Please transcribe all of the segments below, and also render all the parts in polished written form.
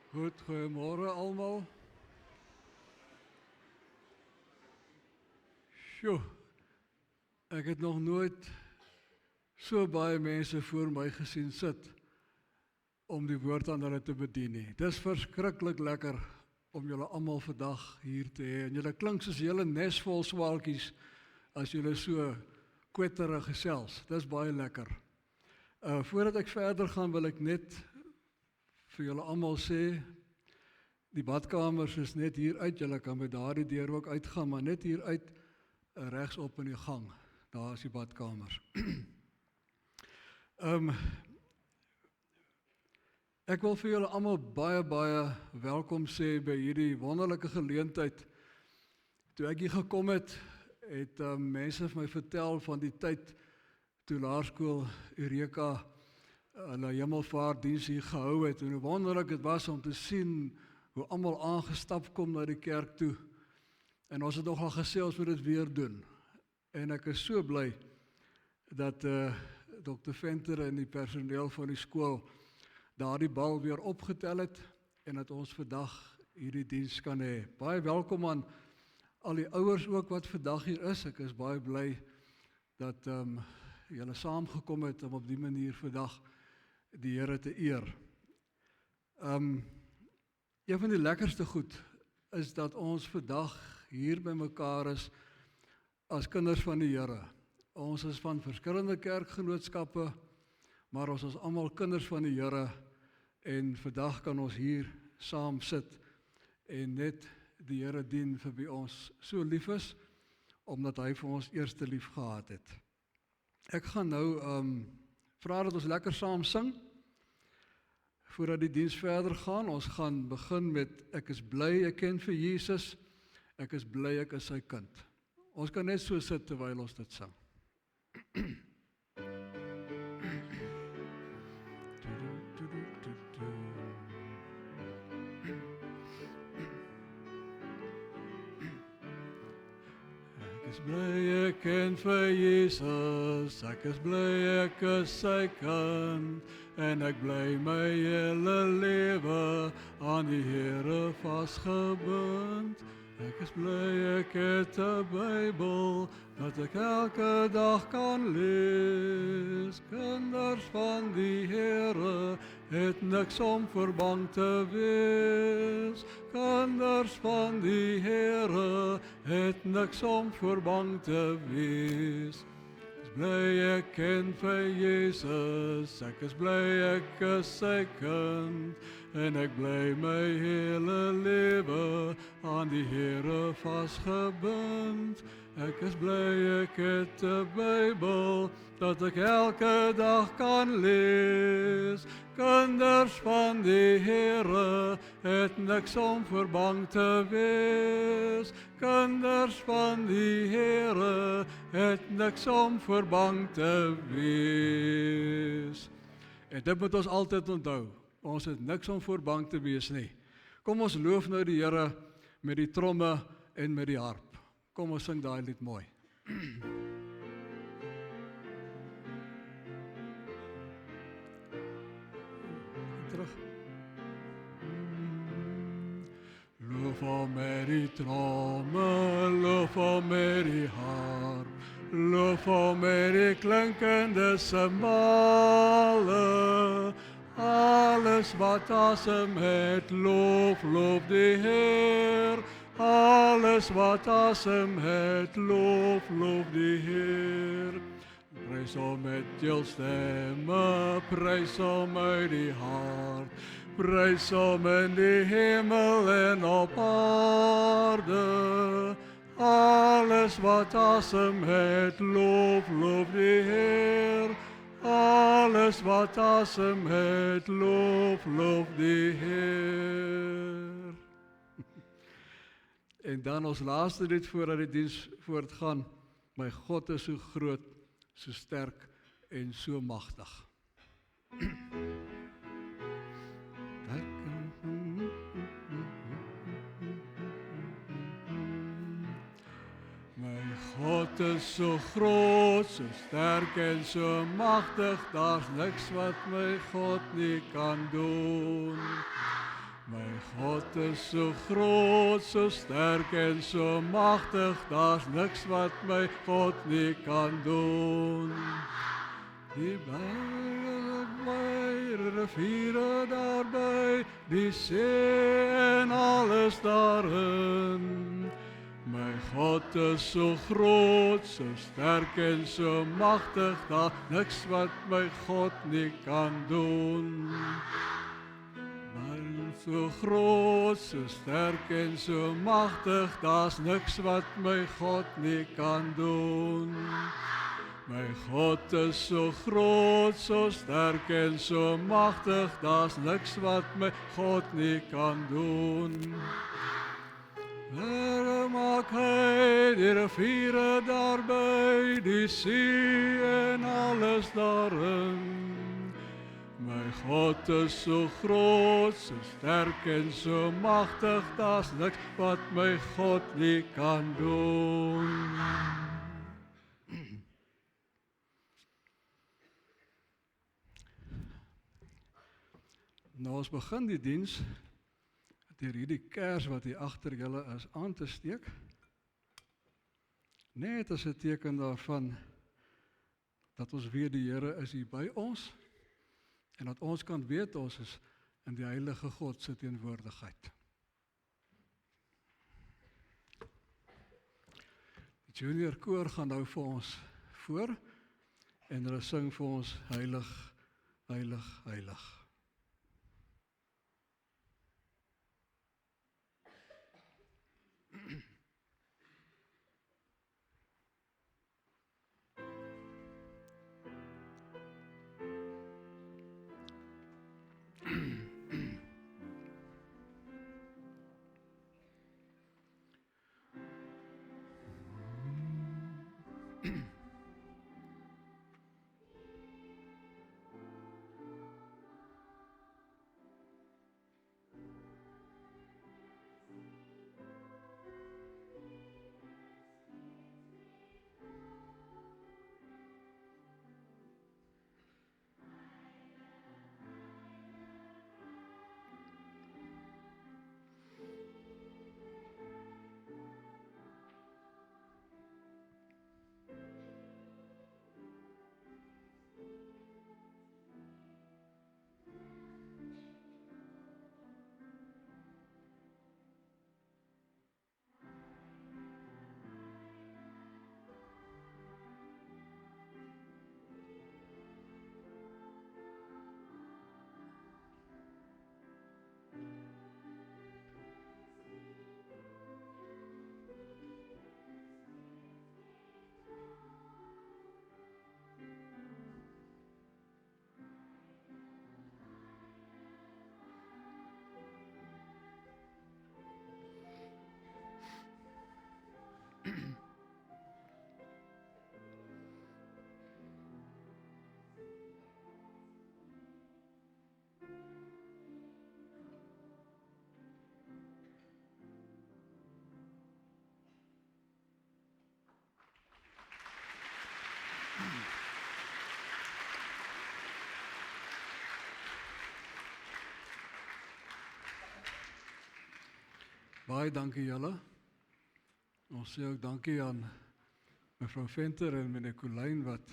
Goed, goeiemôre almal. Sjoe, ek het nog nooit so baie mense voor my gesien sit om die woord aan hulle te bedien nie. Dis verskriklik lekker om julle almal vandag hier te hê. En julle klink soos julle nes vol swaalkies as julle so kwetterig gesels. Dis baie lekker. Voordat ek verder gaan, wil ek net vir julle almal sê, die badkamers is net hier uit. Julle kan by daardie deur ook uitgaan, maar net hier uit regsop in die gang. Daar is die badkamers. Ek wil vir julle almal baie welkom sê by hierdie wonderlike geleentheid. Toe ek hier gekom het mense vir my vertel van die tyd toe Laerskool Eureka hulle hemelvaartdiens hier gehou het, en hoe wonderlik dit was om te sien hoe almal aangestap kom na die kerk toe. En ons het nogal gesê ons moet dit weer doen. En ek is so bly dat Dr. Venter en die personeel van die skool daardie bal weer opgetel het en dat ons vandag hierdie diens kan hê. Baie welkom aan al die ouers ook wat vandag hier is. Ek is baie bly dat julle saamgekom het om op die manier vandag die Here te eer. Een van die lekkerste goed is dat ons vandag hier by mekaar is as kinders van die Here. Ons is van verskillende kerkgenootskappe, maar ons is almal kinders van die Here en vandag kan ons hier saam sit en net die Here dien vir wie ons so lief is, omdat hy vir ons eerste lief gehad het. Ek gaan nou vra dat ons lekker saam sing. Voordat die diens verder gaan, ons gaan begin met ek is bly ek ken vir Jesus, ek is bly ek is sy kind. Ons kan net so sit terwyl ons dit sing. Ek is bly ek ken vir Jesus, ek is bly ek is sy kind, en ek bly my hele lewe aan die Here vasgebind. Ek is bly ek het 'n Bybel, dat ek elke dag kan lees. Kinders van die Here het niks om voor bang te wees. Kinders van die Here het niks om voor bang te wees. Ek is bly ek ken vir Jesus, ek is bly ek is sy kind, en ek bly my hele lewe aan die Here vasgebind. Ek is bly ek het 'n Bybel, dat ek elke dag kan lees. Kinders van die Here het niks om voor bang te wees. Kinders van die Here het niks om voor bang te wees. En dit moet ons altyd onthou. Ons het niks om voor bang te wees nie. Kom ons loof nou die Here met die tromme en met die harp. Kom ons sing daai lied mooi. Terug. Loof hom met die tromme, loof hom met die harp, loof hom met die klinkende simbale. Alles wat asem het, loof die Heer. Alles wat asem het, loof die Heer. Prys hom met jou stemme, prys hom uit die hart. Prys hom in die hemel en op aarde. Alles wat asem het, loof die Heer. Alles wat asem het, loof die Heer. En dan ons laaste lied voordat die diens voortgaan. My God is so groot, so sterk en so magtig. My God is so groot, so sterk en so magtig, daar's niks wat my God nie kan doen. My God is so groot, so sterk en so magtig, daar's niks wat my God nie kan doen. Die berge my riviere daarby, die see en alles daarin. My God is so groot, so sterk en so magtig, daar niks wat my God nie kan doen. Maar so groot, so sterk en so magtig, daar's niks wat my God nie kan doen. My God is so groot, so sterk en so magtig, daar's niks wat my God nie kan doen. Maak hy die riviere daarby, die see en alles daarin. My God is so groot, so sterk en so magtig, daar's niks wat my God nie kan doen. Nou ons begin die diens deur hierdie kers wat hier agter julle is aan te steek. Net as 'n teken daarvan dat ons weet die Here is hier by ons en dat ons kan weet ons is in die heilige God se teenwoordigheid. Die junior koor gaan nou vir ons voor en hulle sing vir ons heilig, heilig, heilig. Baie dankie julle. Ons sê ook dankie aan mevrou Venter en meneer Colijn wat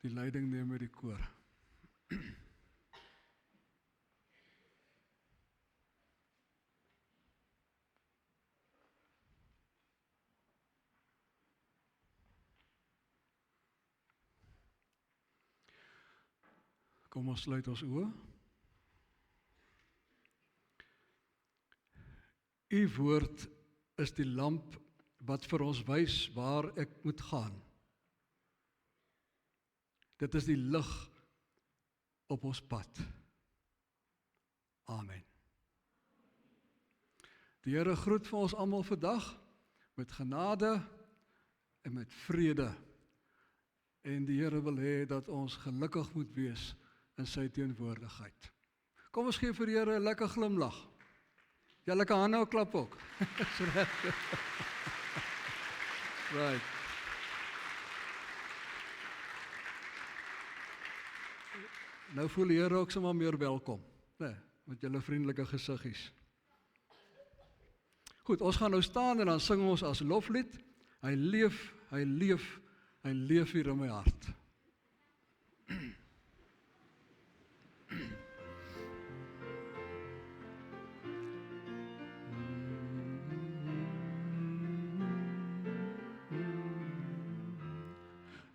die leiding neem met die koor. Kom ons sluit ons oë. U woord is die lamp wat vir ons wys waar ek moet gaan. Dit is die lig op ons pad. Amen. Die Here groet vir ons almal vandag met genade en met vrede. En die Here wil hê dat ons gelukkig moet wees in sy teenwoordigheid. Kom ons gee vir die Here 'n lekker glimlag. Ja, lekker hande ook klap ook. Right. Nou voel die Here ook sommer meer welkom. Nee, met julle vriendelike gesiggies. Goed, ons gaan nou staan en dan sing ons as loflied, hy leef, hy leef, hy leef hier in my hart.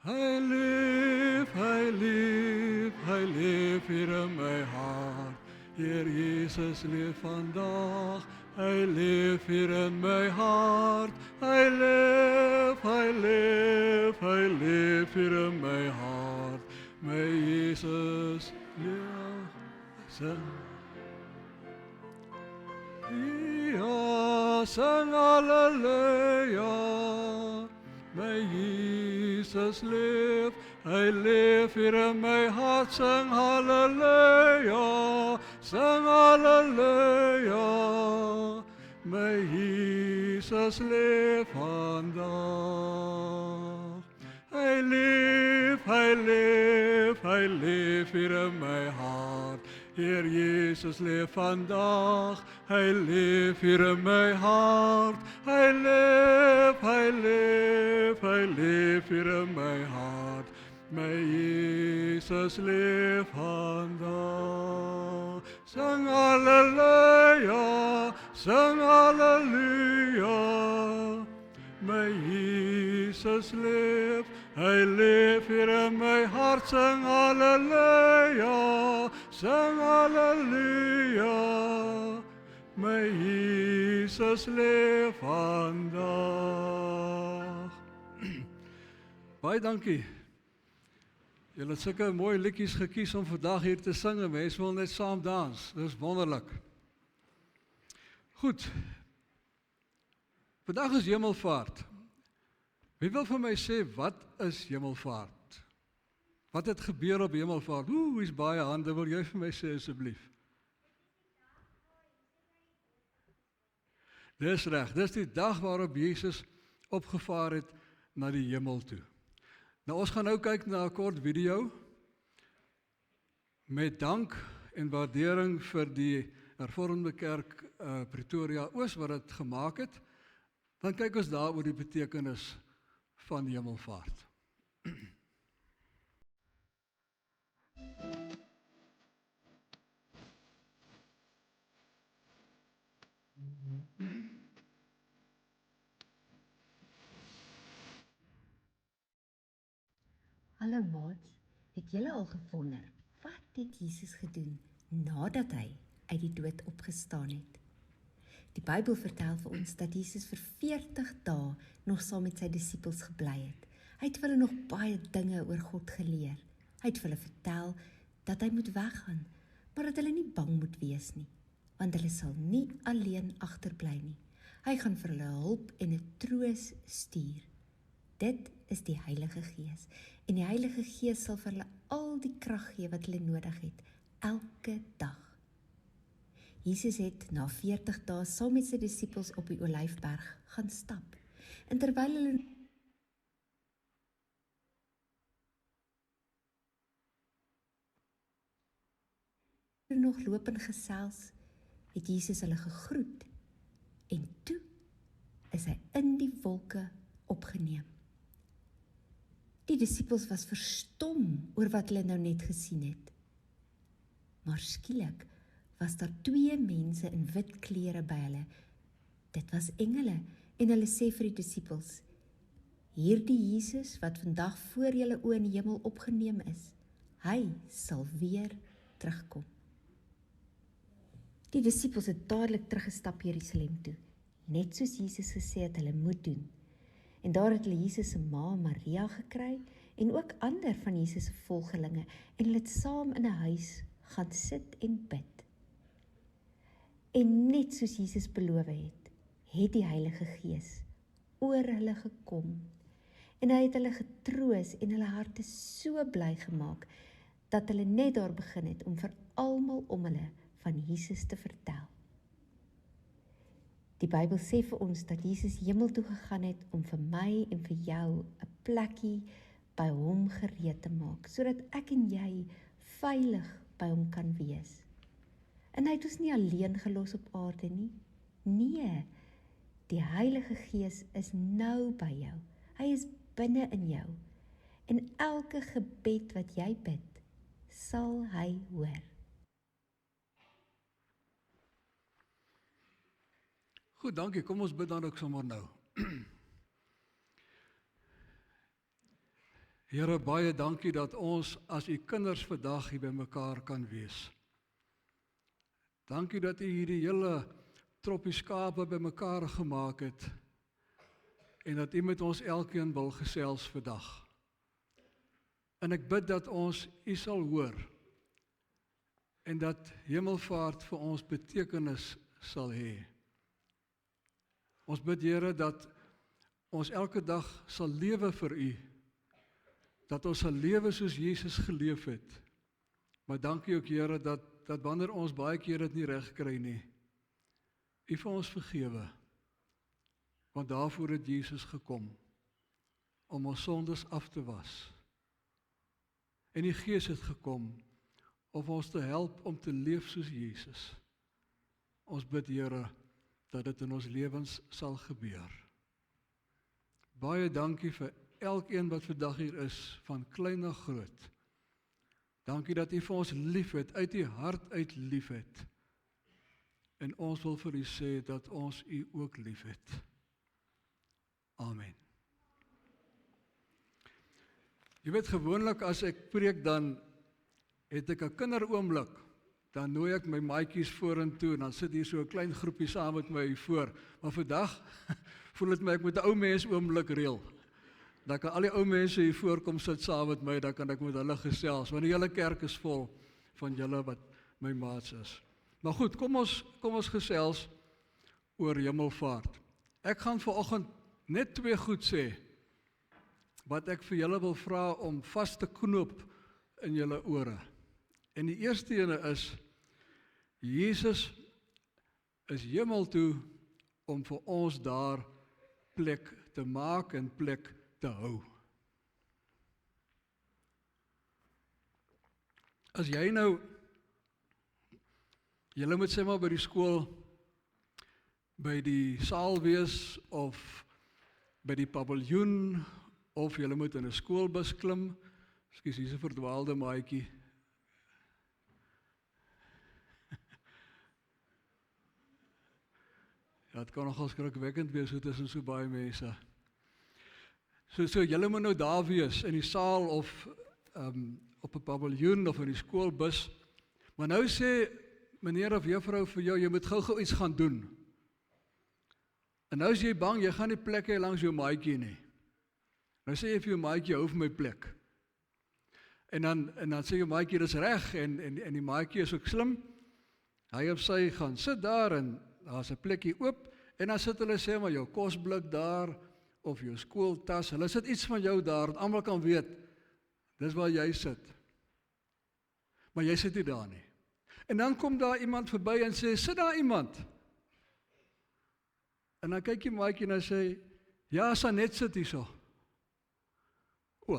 Hy leef, hy leef, hy leef hier in my hart. Heer Jesus leef vandag, hy leef hier in my hart. Hy leef, hy leef, hy leef hier in my hart. My Jesus leef, sing. Ja, sing halleluja. My Jesus leef, hy leef hier in my hart, sing halleluja, sing halleluja. My Jesus leef vandag. Hy leef, hy leef, hy leef hier in my hart. Heer Jesus leef vandag, hy leef hier in my hart. Hy leef, hy leef, hy leef hier in my hart. My Jesus leef vandag. Sing halleluja, sing halleluja. My Jesus leef, hy leef hier in my hart. Sing halleluja, sing halleluja. My Jesus leef vandag. Baie dankie. Julle het sulke mooi liedjies gekies om vandag hier te sing. Mense wil net saam dans. Dis wonderlik. Goed. Vandag is Hemelvaart. Wie wil vir my sê, wat is Hemelvaart? Wat het gebeur op Hemelvaart? Is baie hande, wil jy vir my sê asseblief? Dis reg, dis die dag waarop Jesus opgevaar het na die hemel toe. Nou ons gaan nou kyk na 'n kort video met dank en waardering vir die Hervormde Kerk Pretoria Oos wat dit gemaak het. Dan kyk ons daar oor die betekenis van Hemelvaart. Hallo maats, het julle al gewonder, wat het Jesus gedoen nadat hy uit die dood opgestaan het? Die Bybel vertel vir ons dat Jesus vir 40 dae nog saam met sy disippels gebly het. Hy het vir hulle nog baie dinge oor God geleer. Hy het vir hulle vertel dat hy moet weggaan, maar dat hulle nie bang moet wees nie, want hulle sal nie alleen agterbly nie. Hy gaan vir hulle hulp en 'n troos stuur. Dit is die Heilige Gees, en die Heilige Gees sal vir hulle al die krag gee wat hulle nodig het, elke dag. Jesus het na 40 dae saam met sy disippels op die Olyfberg gaan stap. En terwyl hulle nog loop en gesels, het Jesus hulle gegroet. En toe is hy in die wolke opgeneem. Die disippels was verstom oor wat hulle nou net gesien het. Maar skielik was daar 2 mense in wit klere by hulle. Dit was engele en hulle sê vir die disippels, hierdie Jesus wat vandag voor julle oë in die hemel opgeneem is, hy sal weer terugkom. Die disippels het dadelik teruggestap Jerusalem toe, net soos Jesus gesê het hulle moet doen. En daar het hulle Jesus se ma Maria gekry en ook ander van Jesus se volgelinge en hulle het saam in 'n huis gaan sit en bid. En net soos Jesus beloof het die Heilige Gees oor hulle gekom en hy het hulle getroos en hulle harte so bly gemaak dat hulle net daar begin het om vir almal om hulle van Jesus te vertel. Die Bybel sê vir ons dat Jesus hemel toe gegaan het om vir my en vir jou 'n plekkie by hom gereed te maak, sodat ek en jy veilig by hom kan wees. En hy het ons nie alleen gelos op aarde nie. Nee, die Heilige Gees is nou by jou. Hy is binne in jou. En elke gebed wat jy bid, sal hy hoor. Goed, dankie. Kom ons bid dan ook sommer nou. Here, baie dankie dat ons as u kinders vandag hier by mekaar kan wees. Dankie dat u hierdie hele troppie skape by mekaar gemaak het en dat u met ons elkeen wil gesels vandag. En ek bid dat ons u sal hoor en dat hemelvaart vir ons betekenis sal hê. Ons bid, Here, dat ons elke dag sal lewe vir u, dat ons sal lewe soos Jesus geleef het. Maar dankie ook, Here, dat wanneer ons baie keer dit nie reg kry nie, u vir ons vergewe, want daarvoor het Jesus gekom, om ons sondes af te was. En die Gees het gekom, om ons te help om te leef soos Jesus. Ons bid, Here, dat dit in ons lewens sal gebeur. Baie dankie vir elkeen wat vandag hier is, van klein na groot. Dankie dat u vir ons lief het, uit u hart uit lief het. En ons wil vir u sê dat ons u ook lief het. Amen. Jy weet, gewoonlik as ek preek, dan het ek 'n kinderoomlik. Dan nooi ek my maatjies vorentoe en dan sit hier so 'n klein groepie saam met my hier voor. Maar vandag voel dit my ek moet 'n ou mens oomblik reël. Dan kan al die ou mense hier voorkom sit saam met my, dan kan ek met hulle gesels, want die hele kerk is vol van julle wat my maats is. Maar goed, kom ons gesels oor hemelvaart. Ek gaan vanoggend net 2 goed sê, wat ek vir julle wil vra om vas te knoop in julle ore. En die eerste ene is, Jesus is hemel toe om vir ons daar plek te maak en plek te hou. As jy nou, julle moet sê maar by die skool, by die saal wees, of by die paviljoen, of julle moet in 'n skoolbus klim. Ekskuus, hier is 'n verdwaalde maatjie. Ja, het kan nogal skrikwekkend wees, so tussen so baie mense. So julle moet nou daar wees, in die saal, of op 'n paviljoen, of in die skoolbus. Maar nou sê meneer of juffrou vir jou, jy moet gou-gou iets gaan doen. En nou is jy bang, jy gaan nie plek hê langs jou maatjie nie. Nou sê jy vir jou maatjie, hou vir my plek. En dan sê jou maatjie, dis reg, en die maatjie is ook slim. Hy of sy gaan sit daar, en daar's 'n plekkie oop, en dan sit hulle sê maar jou kosblik daar, of jou skooltas, hulle sit iets van jou daar, en almal kan weet, dis waar jy sit. Maar jy sit nie daar nie. En dan kom daar iemand verby en sê, sit daar iemand? En dan kyk die maatjie en hy sê, ja, Sanet sit hier so. O,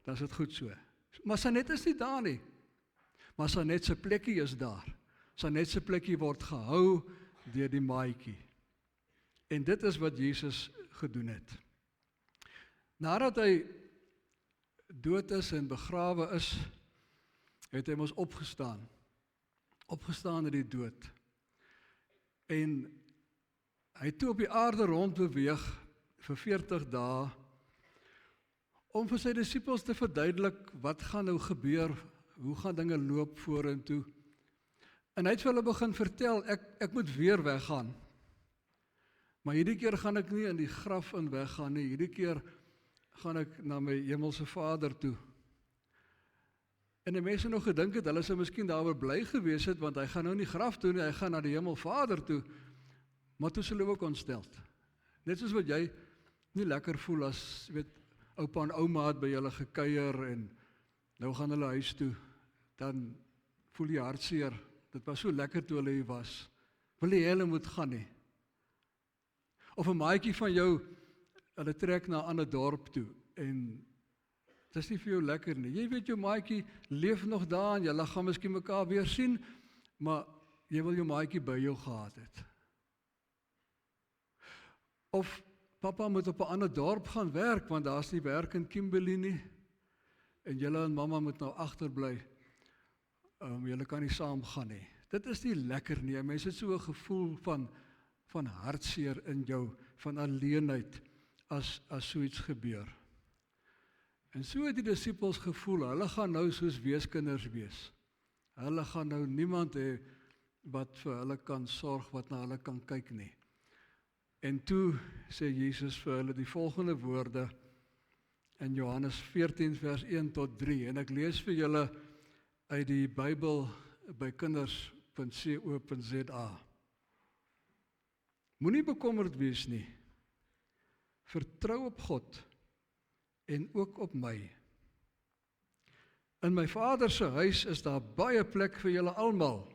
dan is dit goed so. Maar Sanet is nie daar nie. Maar Sanet se plekkie is daar. Sanet se plekkie word gehou deur die maatjie. En dit is wat Jesus gedoen het. Nadat hy dood is en begrawe is, het hy ons opgestaan. Opgestaan uit die dood. En hy het toe op die aarde rondbeweeg vir 40 dae, om vir sy disippels te verduidelik, wat gaan nou gebeur, hoe gaan dinge loop vorentoe. En hy het vir hulle begin vertel, ek moet weer weggaan. Maar hierdie keer gaan ek nie in die graf in weggaan nie, hierdie keer gaan ek na my hemelse Vader toe. En die mense nog gedink het, hulle sou miskien daaroor bly gewees het, want hy gaan nou nie graf toe nie, hy gaan na die Hemelvader toe. Maar toe is hulle ook ontsteld. Net soos wat jy nie lekker voel as, weet, oupa en ouma het by julle gekuier en nou gaan hulle huis toe, dan voel jy hartseer. Dit was so lekker toe hulle hier was. Wil jy hulle moet gaan nie? Of 'n maatjie van jou, hulle trek na 'n ander dorp toe en dit is nie vir jou lekker nie. Jy weet jou maatjie leef nog daar en julle gaan miskien mekaar weer sien, maar jy wil jou maatjie by jou gehad het. Of pappa moet op 'n ander dorp gaan werk, want daar's nie werk in Kimberley nie, en julle en mamma moet nou agterbly. Julle kan nie saam gaan nie. Dit is nie lekker nie. Mense het so 'n gevoel van hartseer in jou, van alleenheid, as so iets gebeur. En so het die disippels gevoel, hulle gaan nou soos weeskinders wees. Hulle gaan nou niemand hê wat vir hulle kan sorg, wat na hulle kan kyk nie. En toe sê Jesus vir hulle die volgende woorde in Johannes 14 vers 1 tot 3, en ek lees vir julle uit die Bybel by kinders.co.za. Moenie bekommerd wees nie. Vertrou op God en ook op my. In my Vader se huis is daar baie plek vir julle almal.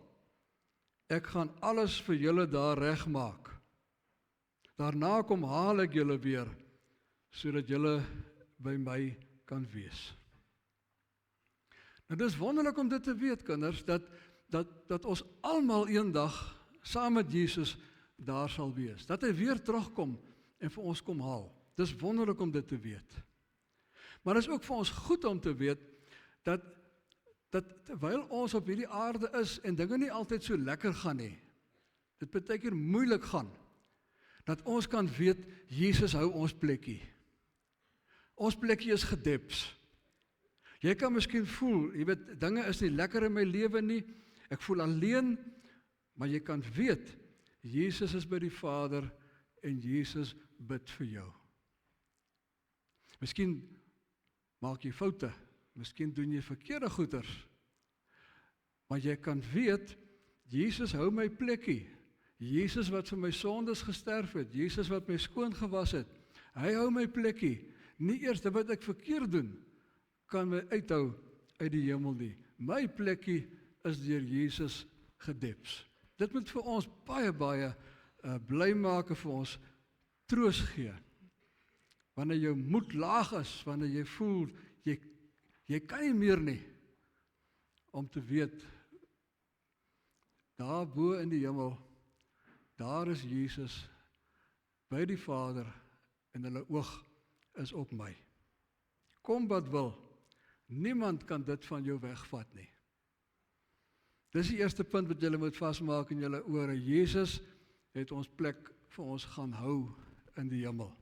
Ek gaan alles vir julle daar regmaak. Daarna kom haal ek julle weer, sodat julle by my kan wees. Nou dis wonderlik om dit te weet, kinders, dat ons almal eendag saam met Jesus daar sal wees. Dat hy weer terugkom en vir ons kom haal. Dis wonderlik om dit te weet. Maar dit is ook vir ons goed om te weet dat terwyl ons op hierdie aarde is en dinge nie altyd so lekker gaan nie, dit baie keer moeilik gaan, dat ons kan weet, Jesus hou ons plekkie. Ons plekkie is gedeps. Jy kan miskien voel, jy weet, dinge is nie lekker in my lewe nie, ek voel alleen, maar jy kan weet, Jesus is by die Vader en Jesus bid vir jou. Miskien maak jy foute, miskien doen jy verkeerde goeders, maar jy kan weet, Jesus hou my plekkie. Jesus wat vir my sondes gesterf het, Jesus wat my skoon gewas het, hy hou my plekkie. Nie eers wat ek verkeerd doen, kan my uithou uit die hemel nie. My plekkie is deur Jesus gedeps. Dit moet vir ons baie bly maak en vir ons troos gee. Wanneer jou moed laag is, wanneer jy voel, jy kan nie meer nie, om te weet, daar bo in die hemel, daar is Jesus by die Vader en hulle oog is op my. Kom wat wil, niemand kan dit van jou wegvat nie. Dis die eerste punt wat julle moet vasmaak in julle ore. Jesus het ons plek vir ons gaan hou in die hemel.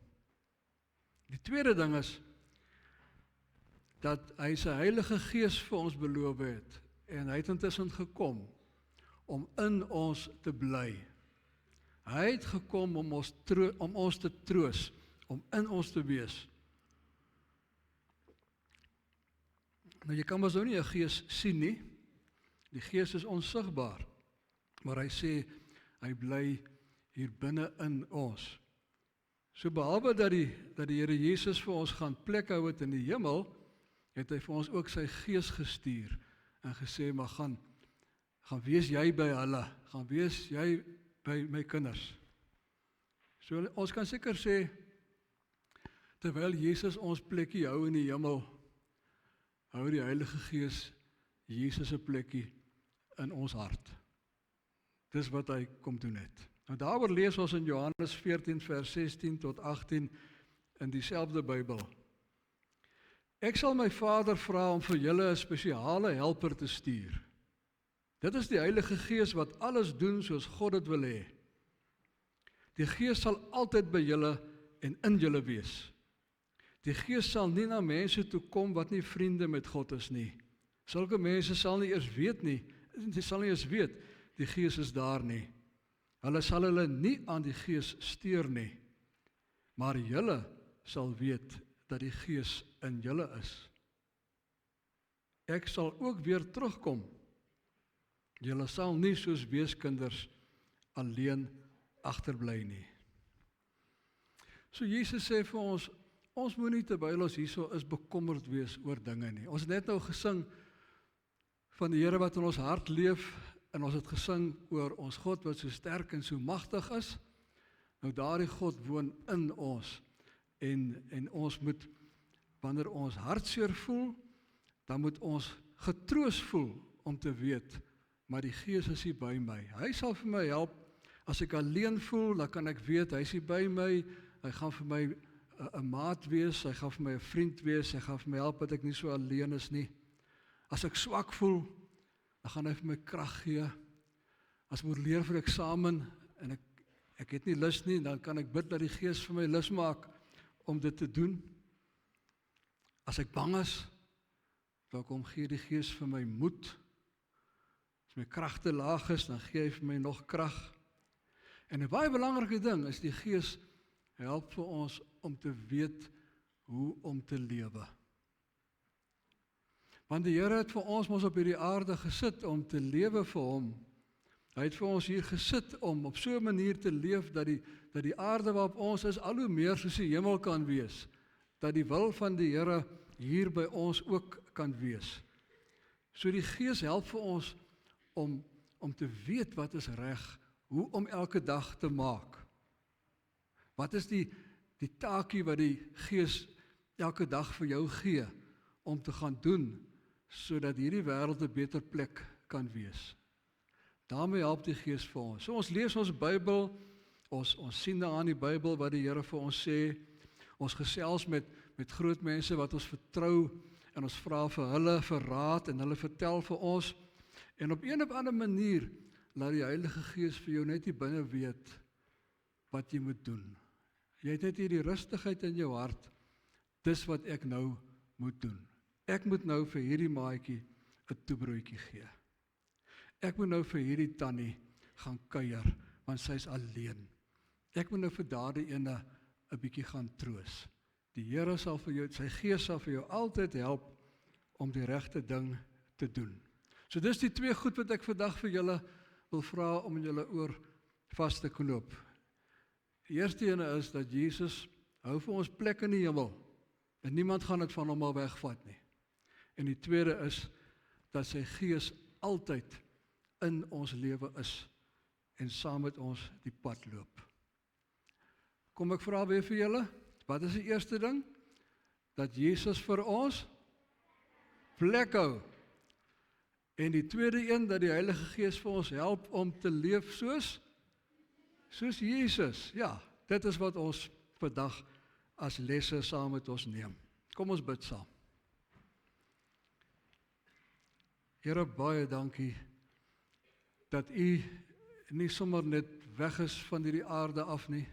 Die tweede ding is dat hy sy Heilige Gees vir ons beloof het en hy het intussen gekom om in ons te bly. Hy het gekom om ons te troos, om in ons te wees. Nou jy kan mos nou nie 'n gees sien nie. Die Gees is onsigbaar, maar hy sê hy bly hier binne in ons. So behalwe dat die Here Jesus vir ons gaan plek hou het in die hemel, het hy vir ons ook sy Gees gestuur en gesê, maar gaan wees jy by hulle, gaan wees jy by my kinders. So ons kan seker sê, terwyl Jesus ons plekkie hou in die hemel, hou die Heilige Gees Jesus se plekkie in ons hart. Dis wat hy kom doen het. Nou daaroor lees ons in Johannes 14 vers 16 tot 18 in dieselfde Bybel. Ek sal my Vader vra om vir julle 'n spesiale helper te stuur. Dit is die Heilige Gees wat alles doen soos God dit wil hê. Die Gees sal altyd by julle en in julle wees. Die Gees sal nie na mense toe kom wat nie vriende met God is nie. Sulke mense sal nie eers weet, die Gees is daar nie. Hulle sal hulle nie aan die Gees steur nie, maar julle sal weet dat die Gees in julle is. Ek sal ook weer terugkom. Julle sal nie soos weeskinders alleen agterbly nie. So Jesus sê vir ons, ons moet nie terwyl ons hierso is bekommerd wees oor dinge nie. Ons het net nou gesing van die Here wat in ons hart leef, en ons het gesing oor ons God wat so sterk en so magtig is. Nou daardie God woon in ons, en ons moet, wanneer ons hartseer voel, dan moet ons getroos voel om te weet, maar die Gees is hier by my. Hy sal vir my help. As ek alleen voel, dan kan ek weet, hy is hier by my, hy gaan vir my 'n maat wees, hy gaan vir my 'n vriend wees, hy gaan vir my help dat ek nie so alleen is nie. As ek swak voel, dan gaan hy vir my krag gee. As ek moet leer vir eksamen, en ek het nie lus nie, dan kan ek bid dat die Gees vir my lus maak om dit te doen. As ek bang is, dan kom gee die Gees vir my moed. As my krag te laag is, dan gee hy vir my nog krag. En 'n baie belangrike ding is die Gees help vir ons om te weet hoe om te lewe. Want die Here het vir ons mos op hierdie aarde gesit om te lewe vir hom. Hy het vir ons hier gesit om op so 'n manier te leef dat die aarde waarop ons is al hoe meer soos die hemel kan wees. Dat die wil van die Here hier by ons ook kan wees. So die Gees help vir ons om te weet wat is reg, hoe om elke dag te maak. Wat is die taakie wat die Gees elke dag vir jou gee om te gaan doen, sodat hierdie wêreld 'n beter plek kan wees. Daarmee help die Gees vir ons. So ons lees ons Bybel, ons sien daar aan die Bybel wat die Here vir ons sê. Ons gesels met groot mense wat ons vertrou en ons vra vir hulle vir raad en hulle vertel vir ons. En op een of ander manier laat die Heilige Gees vir jou net hier binne weet wat jy moet doen. Jy het net hierdie rustigheid in jou hart. Dis wat ek nou moet doen. Ek moet nou vir hierdie maatjie 'n toebroodjie gee. Ek moet nou vir hierdie tannie gaan kuier, want sy's alleen. Ek moet nou vir daardie ene 'n bietjie gaan troos. Die Here sal vir jou, sy Gees sal vir jou altyd help om die regte ding te doen. So dis die twee goed wat ek vandag vir julle wil vra om in julle oor vas te knoop. Die eerste ene is dat Jesus hou vir ons plek in die hemel en niemand gaan dit van hom al wegvat nie. En die tweede is dat sy Gees altyd in ons lewe is en saam met ons die pad loop. Kom ek vra weer vir julle, wat is die eerste ding? Dat Jesus vir ons plek hou. En die tweede een, dat die Heilige Gees vir ons help om te leef soos Jesus. Ja, dit is wat ons vandag as lesse saam met ons neem. Kom ons bid saam. Here, baie dankie dat U nie sommer net weg is van hierdie aarde af nie,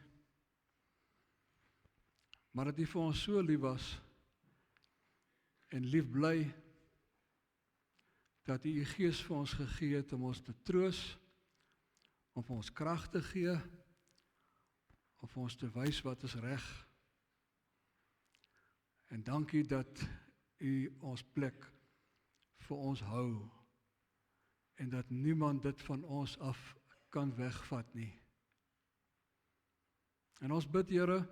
maar dat U vir ons so lief was en lief bly, dat U U Gees vir ons gegee het om ons te troos, om vir ons krag te gee, om vir ons te wys wat is reg. En dankie dat U ons plek vir ons hou en dat niemand dit van ons af kan wegvat nie. En ons bid, Here,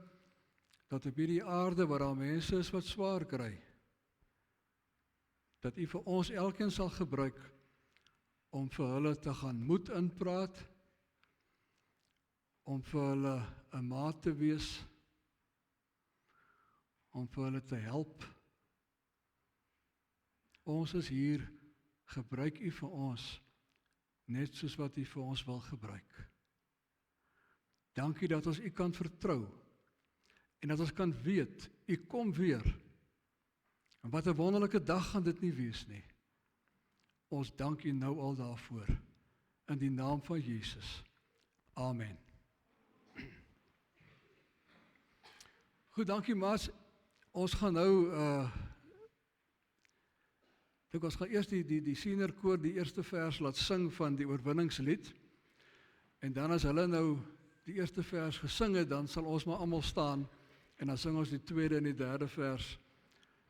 dat op hierdie aarde waar daar mense is wat swaar kry, dat U vir ons elkeen sal gebruik om vir hulle te gaan moed inpraat, om vir hulle 'n maat te wees, om vir hulle te help. Ons is hier, gebruik U vir ons, net soos wat U vir ons wil gebruik. Dankie dat ons U kan vertrou, en dat ons kan weet, U kom weer. En wat 'n wonderlike dag gaan dit nie wees nie. Ons dank U nou al daarvoor, in die naam van Jesus. Amen. Goed, dankie Maas. Ons gaan nou, ons gaan eers die senior koor die eerste vers laat sing van die oorwinningslied. En dan as hulle nou die eerste vers gesing het, dan sal ons maar almal staan en dan sing ons die tweede en die derde vers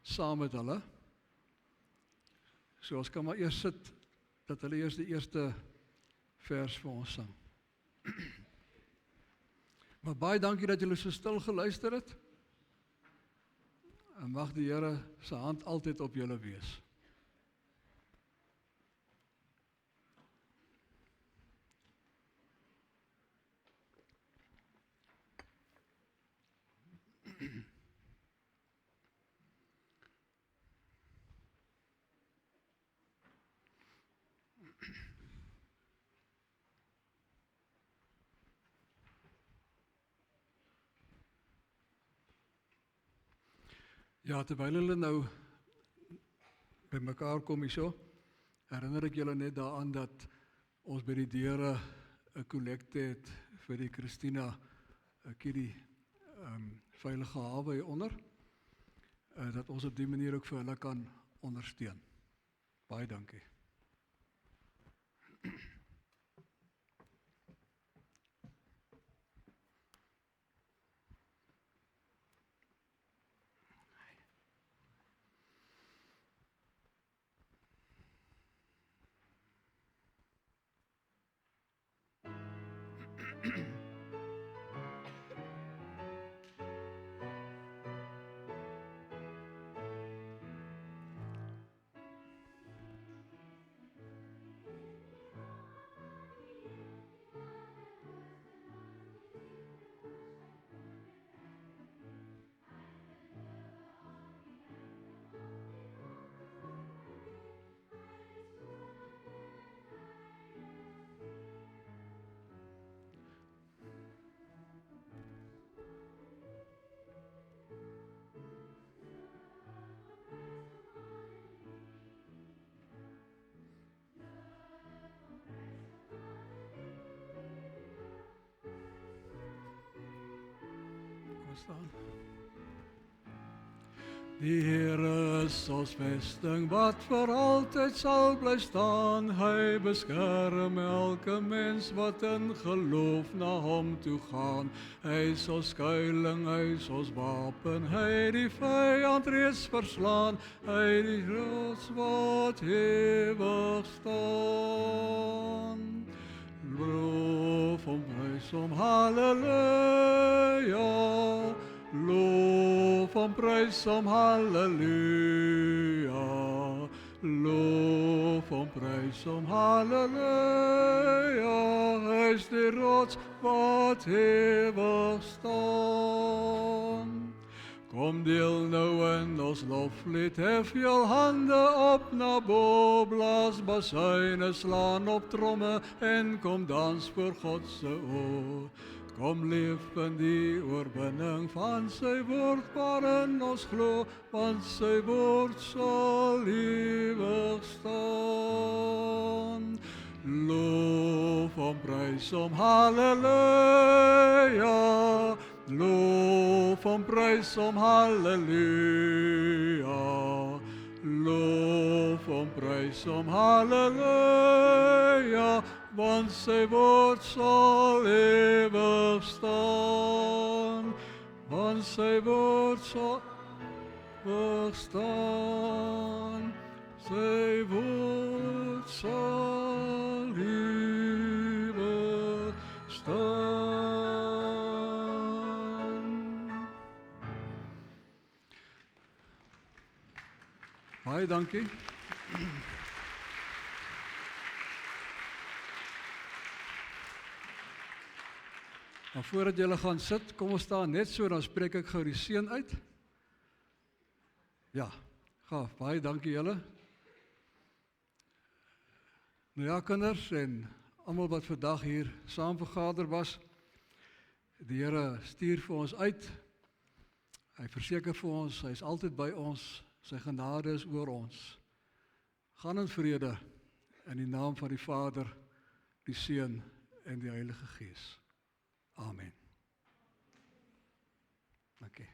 saam met hulle. So ons kan maar eers sit, dat hulle eers die eerste vers vir ons sing. Maar baie dankie dat julle so stil geluister het. En mag die Here se hand altyd op julle wees. Ja, terwyl hulle nou by mekaar kom hierso, herinner ek julle net daaraan dat ons by die deure 'n kollekte het vir die Christina Kiddy veilige hawe hieronder, dat ons op die manier ook vir hulle kan ondersteun. Baie dankie. Staan. Die Here is ons vesting wat vir altyd sal bly staan. Hy beskerm elke mens wat in geloof na hom toe gaan. Hy is ons skuiling, hy is ons wapen, hy het die vyand reeds verslaan. Hy het die rots wat ewig staan. Loof hom, prys hom, halleluja. Loof hom, prys hom, halleluja. Loof hom, prys hom, halleluja. Hy is die rots wat ewig staan. Kom deel nou in ons loflied, hef jou hande op na bo, blaas basuine, slaan op tromme en kom dans voor God se oor. Kom leef in die oorwinning van sy woord waarin ons glo, want sy woord sal ewig staan. Loof hom, prys hom, halleluja. Loof hom, prys hom, halleluja. Loof hom, prys hom, halleluja. Want sy woord sal ewig staan. Want sy woord sal ewig staan. Sy woord sal ewig staan. Baie dankie. Maar voordat julle gaan sit, kom ons staan net so, dan spreek ek gou die seën uit. Ja, gaaf, baie dankie julle. Nou ja, kinders en almal wat vandag hier saam vergader was, die Here stuur vir ons uit. Hy verseker vir ons, hy is altyd by ons, sy genade is oor ons. Gaan in vrede in die naam van die Vader, die Seun en die Heilige Gees. Amen. Dankie.